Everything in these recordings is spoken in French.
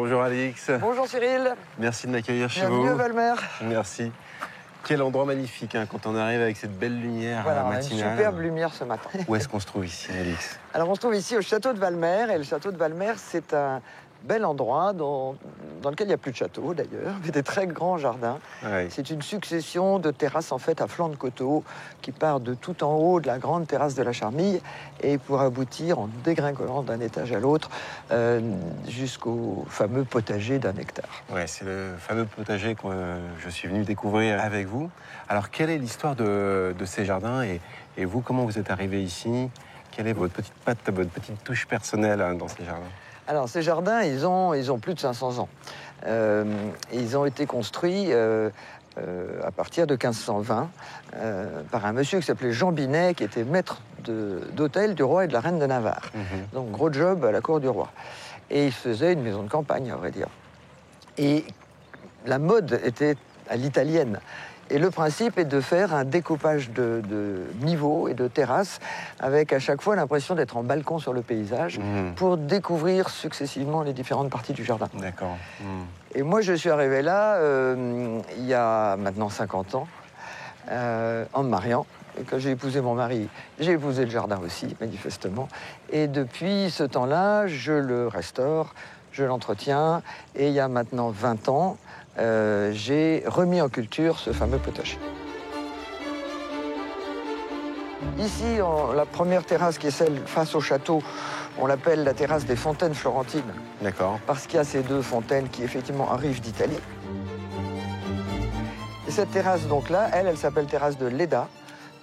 Bonjour Alix. Bonjour Cyril. Merci de m'accueillir chez vous. Bienvenue à Valmer. Merci. Quel endroit magnifique quand on arrive avec cette belle lumière matinale. On a une superbe lumière ce matin. Où est-ce qu'on se trouve ici, Alix? Alors on se trouve ici au château de Valmer. Et le château de Valmer, c'est un bel endroit dans lequel il n'y a plus de château d'ailleurs, mais des très grands jardins. Oui. C'est une succession de terrasses en fait à flanc de coteau qui part de tout en haut de la grande terrasse de la Charmille et pour aboutir en dégringolant d'un étage à l'autre jusqu'au fameux potager d'un hectare. Oui, c'est le fameux potager que je suis venu découvrir avec vous. Alors, quelle est l'histoire de ces jardins et vous, comment vous êtes arrivé ici? Quelle est votre petite patte, votre petite touche personnelle dans ces jardins? Alors, ces jardins, ils ont plus de 500 ans. Ils ont été construits à partir de 1520 par un monsieur qui s'appelait Jean Binet, qui était maître d'hôtel du roi et de la reine de Navarre. Donc, gros job à la cour du roi. Et il faisait une maison de campagne, à vrai dire. Et la mode était à l'italienne. Et le principe est de faire un découpage de niveaux et de terrasses avec à chaque fois l'impression d'être en balcon sur le paysage pour découvrir successivement les différentes parties du jardin. D'accord. Et moi, je suis arrivé là il y a maintenant 50 ans en me mariant. Et quand j'ai épousé mon mari, j'ai épousé le jardin aussi, manifestement. Et depuis ce temps-là, je le restaure, je l'entretiens. Et il y a maintenant 20 ans, j'ai remis en culture ce fameux potager. Ici, la première terrasse qui est celle face au château, on l'appelle la terrasse des fontaines florentines. D'accord. Parce qu'il y a ces deux fontaines qui effectivement arrivent d'Italie. Et cette terrasse donc là, elle s'appelle terrasse de Leda,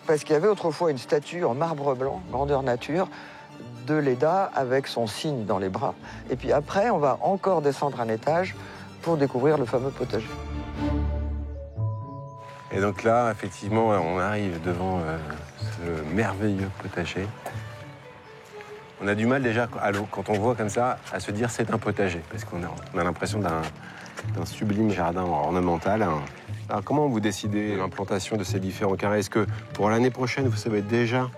parce qu'il y avait autrefois une statue en marbre blanc, grandeur nature, de Leda avec son cygne dans les bras. Et puis après, on va encore descendre un étage pour découvrir le fameux potager. Et donc là, effectivement, on arrive devant ce merveilleux potager. On a du mal déjà, quand on voit comme ça, à se dire c'est un potager, parce qu'on a l'impression d'un sublime jardin ornemental. Alors comment vous décidez l'implantation de ces différents carrés? Est-ce que pour l'année prochaine, vous savez déjà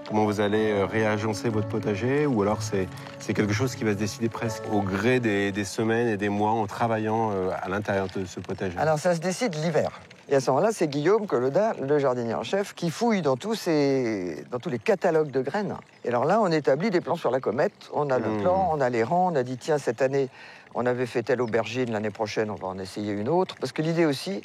comment vous allez réagencer votre potager, ou alors c'est quelque chose qui va se décider presque au gré des semaines et des mois en travaillant à l'intérieur de ce potager? Alors ça se décide l'hiver. Et à ce moment-là, c'est Guillaume Colodin, le jardinier en chef, qui fouille dans tous les catalogues de graines. Et alors là, on établit des plans sur la comète. On a le plan, on a les rangs. On a dit, tiens, cette année, on avait fait telle aubergine. L'année prochaine, on va en essayer une autre. Parce que l'idée aussi,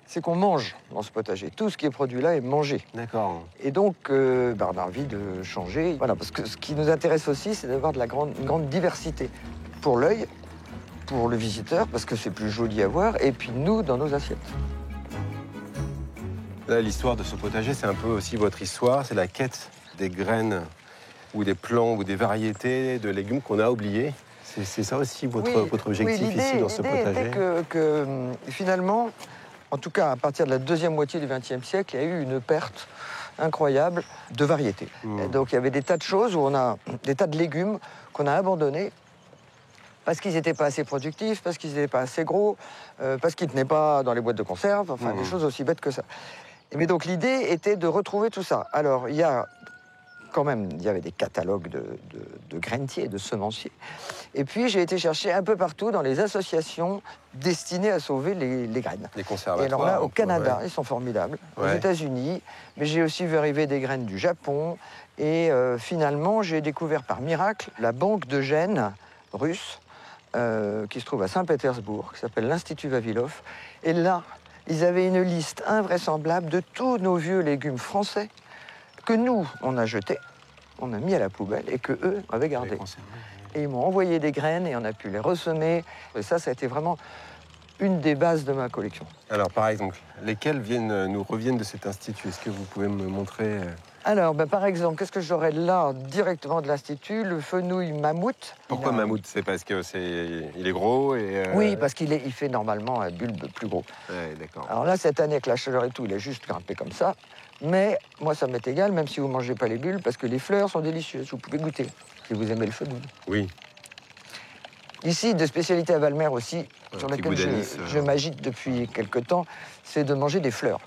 c'est qu'on mange dans ce potager. Tout ce qui est produit là est mangé. D'accord. Et donc, on a envie de changer. Voilà, parce que ce qui nous intéresse aussi, c'est d'avoir une grande diversité. Pour l'œil, pour le visiteur, parce que c'est plus joli à voir, et puis nous, dans nos assiettes. Là, l'histoire de ce potager, c'est un peu aussi votre histoire. C'est la quête des graines ou des plants ou des variétés de légumes qu'on a oubliés. C'est ça aussi votre objectif ici dans ce potager? L'idée était que finalement, en tout cas à partir de la deuxième moitié du XXe siècle, il y a eu une perte incroyable de variétés. Donc il y avait des tas de choses où on a des tas de légumes qu'on a abandonnés parce qu'ils n'étaient pas assez productifs, parce qu'ils n'étaient pas assez gros, parce qu'ils ne tenaient pas dans les boîtes de conserve, enfin des choses aussi bêtes que ça. Mais donc l'idée était de retrouver tout ça. Alors il y avait des catalogues de grainetiers, de semenciers. Et puis j'ai été chercher un peu partout dans les associations destinées à sauver les graines. Les conservatoires. Et alors là, au Canada, ils sont formidables. Ouais. Aux États-Unis, mais j'ai aussi vu arriver des graines du Japon. Et finalement, j'ai découvert par miracle la banque de gènes russe qui se trouve à Saint-Pétersbourg, qui s'appelle l'Institut Vavilov. Et là, ils avaient une liste invraisemblable de tous nos vieux légumes français que nous, on a jetés, on a mis à la poubelle et que eux avaient gardé. Et ils m'ont envoyé des graines et on a pu les ressemer. Et ça a été vraiment une des bases de ma collection. Alors, par exemple, lesquels nous reviennent de cet institut? Est-ce que vous pouvez me montrer Alors, par exemple, qu'est-ce que j'aurais là directement de l'Institut? Le fenouil mammouth. Pourquoi mammouth? C'est parce qu'il est gros et... Oui, parce qu'il fait normalement un bulbe plus gros. Ouais, d'accord. Alors là, cette année, avec la chaleur et tout, il a juste grimpé comme ça. Mais moi, ça m'est égal, même si vous ne mangez pas les bulbes, parce que les fleurs sont délicieuses. Vous pouvez goûter, si vous aimez le fenouil. Oui. Ici, de spécialité à Valmer aussi, sur laquelle je m'agite depuis quelque temps, c'est de manger des fleurs.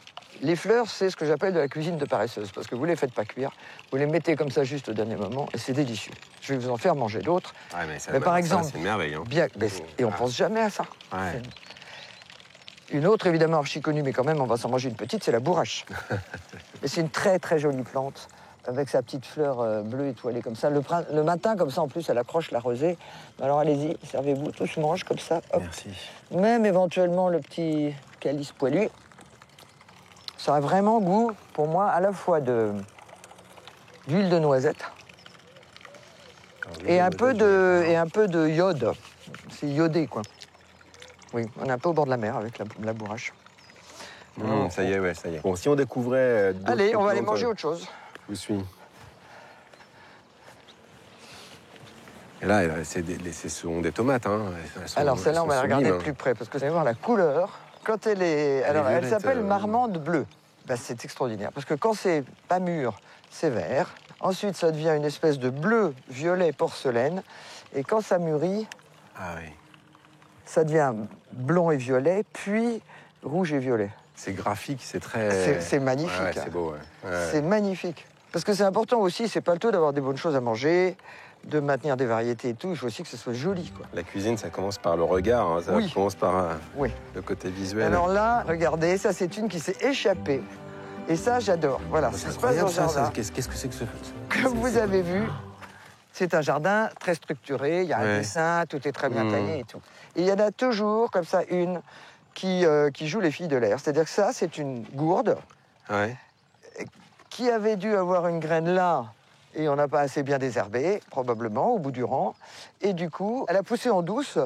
Les fleurs, c'est ce que j'appelle de la cuisine de paresseuse, parce que vous ne les faites pas cuire, vous les mettez comme ça juste au dernier moment, et c'est délicieux. Je vais vous en faire manger d'autres. Ouais, mais Mais par exemple, c'est une merveille. Hein. Et on pense jamais à ça. Ouais. Une autre, évidemment, archi connue, mais quand même, on va s'en manger une petite, c'est la bourrache. Et c'est une très, très jolie plante, avec sa petite fleur bleue étoilée comme ça. Le matin, comme ça, en plus, elle accroche la rosée. Alors allez-y, servez-vous, tous mangent comme ça. Hop. Merci. Même éventuellement le petit calice poilu. Ça a vraiment goût, pour moi, à la fois d'huile de noisette et un peu de iode. C'est iodé, quoi. Oui, on est un peu au bord de la mer avec la bourrache. Ça y est, ouais, ça y est. Bon, si on découvrait... Allez, on va aller manger autre chose. Je vous suis. Et là, ce sont des tomates, hein. Alors, celle-là, on va la regarder de sublimes, plus près, parce que vous allez voir la couleur. Quand elle est... Alors, elle s'appelle marmande bleue. Ben, c'est extraordinaire, parce que quand c'est pas mûr, c'est vert. Ensuite, ça devient une espèce de bleu-violet porcelaine. Et quand ça mûrit, Ah oui. ça devient blond et violet, puis rouge et violet. C'est graphique, c'est très... C'est magnifique. Ouais, c'est beau, ouais. C'est magnifique. Parce que c'est important aussi, c'est pas le tout d'avoir des bonnes choses à manger, de maintenir des variétés et tout, il faut aussi que ce soit joli, quoi. La cuisine, ça commence par le regard, hein. Ça commence par le côté visuel. Alors là, regardez, ça c'est une qui s'est échappée. Et ça, j'adore. Voilà, ça se passe dans le jardin. Qu'est-ce que c'est que ce... Comme vous avez vu, c'est un jardin très structuré, il y a un dessin, tout est très bien taillé et tout. Et il y en a toujours, comme ça, une qui joue les filles de l'air. C'est-à-dire que ça, c'est une gourde qui avait dû avoir une graine là, et on n'a pas assez bien désherbé, probablement, au bout du rang. Et du coup, elle a poussé en douce.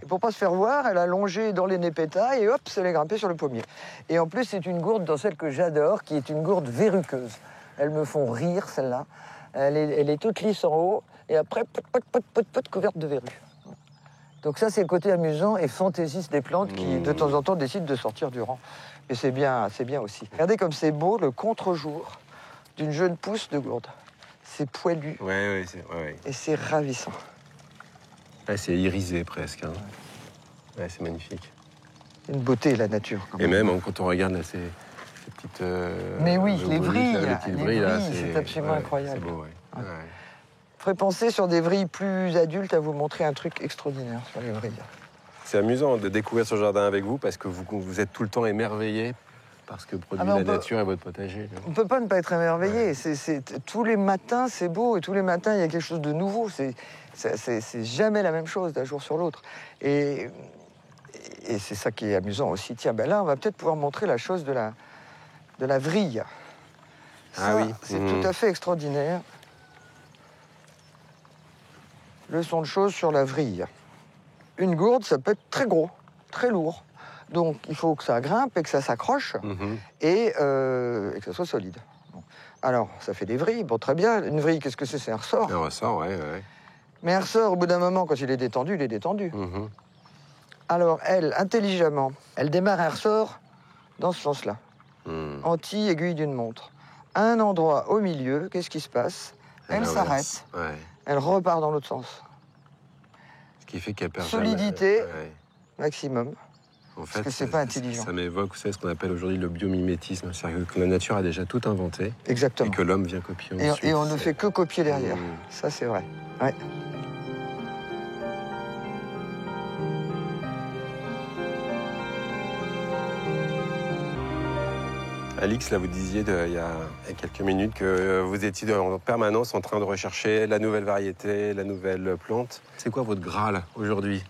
Et pour pas se faire voir, elle a longé dans les népétas et hop, elle est grimpée sur le pommier. Et en plus, c'est une gourde dans celle que j'adore, qui est une gourde verruqueuse. Elles me font rire, celle-là. Elle est toute lisse en haut, et après, pot, couverte de verrues. Donc ça, c'est le côté amusant et fantaisiste des plantes qui, de temps en temps, décident de sortir du rang. Et c'est bien aussi. Regardez comme c'est beau, le contre-jour d'une jeune pousse de gourde. C'est poilu. Et c'est ravissant. Ouais, c'est irisé presque. Hein. Ouais, c'est magnifique. Une beauté, la nature. Et même quand on regarde là, ces petites... Mais oui, les vrilles. C'est absolument incroyable. C'est beau, Il faudrait penser sur des vrilles plus adultes à vous montrer un truc extraordinaire sur les vrilles. C'est amusant de découvrir ce jardin avec vous parce que vous êtes tout le temps émerveillé par ce que produit la nature et votre potager. On ne peut pas ne pas être émerveillé. Tous les matins, c'est beau et tous les matins, il y a quelque chose de nouveau. C'est jamais la même chose d'un jour sur l'autre. Et c'est ça qui est amusant aussi. Tiens, ben là, on va peut-être pouvoir montrer la chose de la vrille. Ça, c'est tout à fait extraordinaire. Leçon de choses sur la vrille. Une gourde, ça peut être très gros, très lourd. Donc, il faut que ça grimpe et que ça s'accroche et que ça soit solide. Bon. Alors, ça fait des vrilles. Bon, très bien. Une vrille, qu'est-ce que c'est? C'est un ressort. Un ressort, ouais. Mais un ressort, au bout d'un moment, quand il est détendu, il est détendu. Alors, elle, intelligemment, elle démarre un ressort dans ce sens-là. Anti-aiguille d'une montre. À un endroit au milieu, qu'est-ce qui se passe? Elle s'arrête. Elle repart dans l'autre sens. Ce qui fait qu'elle perd solidité maximum. En fait, parce que c'est pas intelligent. Ça m'évoque, vous savez, ce qu'on appelle aujourd'hui le biomimétisme. C'est-à-dire que la nature a déjà tout inventé. Exactement. Et que l'homme vient copier ensuite. Et on ne fait que copier derrière. Ça, c'est vrai. Ouais. Alix, là, vous disiez il y a quelques minutes que vous étiez en permanence en train de rechercher la nouvelle variété, la nouvelle plante. C'est quoi votre Graal aujourd'hui?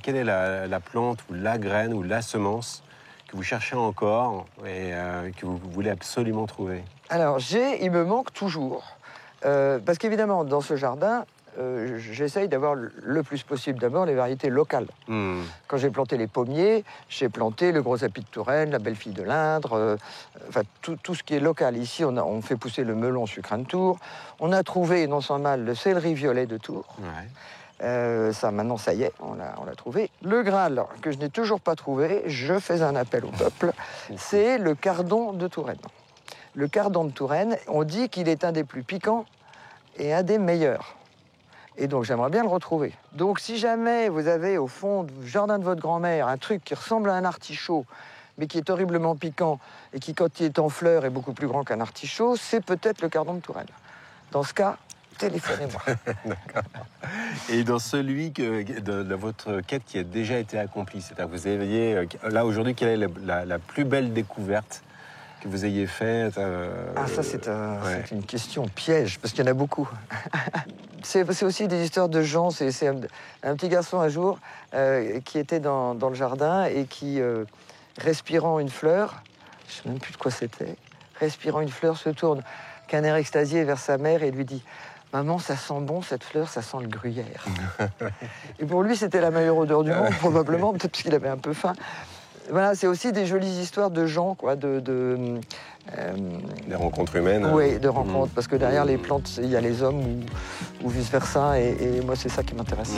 Quelle est la plante ou la graine ou la semence que vous cherchez encore et que vous voulez absolument trouver? Alors, il me manque toujours. Parce qu'évidemment, dans ce jardin, j'essaye d'avoir le plus possible d'abord les variétés locales. Quand j'ai planté les pommiers, j'ai planté le gros api de Touraine, la belle fille de l'Indre, enfin tout ce qui est local. Ici, on fait pousser le melon sucrin de Tours. On a trouvé, non sans mal, le céleri violet de Tours. Ça, maintenant, ça y est, on l'a trouvé. Le Graal, que je n'ai toujours pas trouvé, je fais un appel au peuple, c'est le cardon de Touraine. Le cardon de Touraine, on dit qu'il est un des plus piquants et un des meilleurs. Et donc, j'aimerais bien le retrouver. Donc, si jamais vous avez au fond du jardin de votre grand-mère un truc qui ressemble à un artichaut, mais qui est horriblement piquant et qui, quand il est en fleurs, est beaucoup plus grand qu'un artichaut, c'est peut-être le cardon de Touraine. Dans ce cas, téléphonez-moi. D'accord. Et dans celui de votre quête qui a déjà été accomplie, c'est-à-dire que vous aviez, là aujourd'hui, quelle est la plus belle découverte que vous ayez faite Ah, ça, c'est une question piège, parce qu'il y en a beaucoup. C'est aussi des histoires de gens. C'est un petit garçon un jour qui était dans le jardin et qui, respirant une fleur, je ne sais même plus de quoi c'était, respirant une fleur, se tourne qu'un air extasié vers sa mère et lui dit « Maman, ça sent bon cette fleur, ça sent le gruyère. » Et pour lui, c'était la meilleure odeur du monde, probablement, peut-être parce qu'il avait un peu faim. Voilà, c'est aussi des jolies histoires de gens, quoi, des rencontres humaines. Oui, de rencontres, parce que derrière les plantes, il y a les hommes ou vice-versa, et moi, c'est ça qui m'intéresse.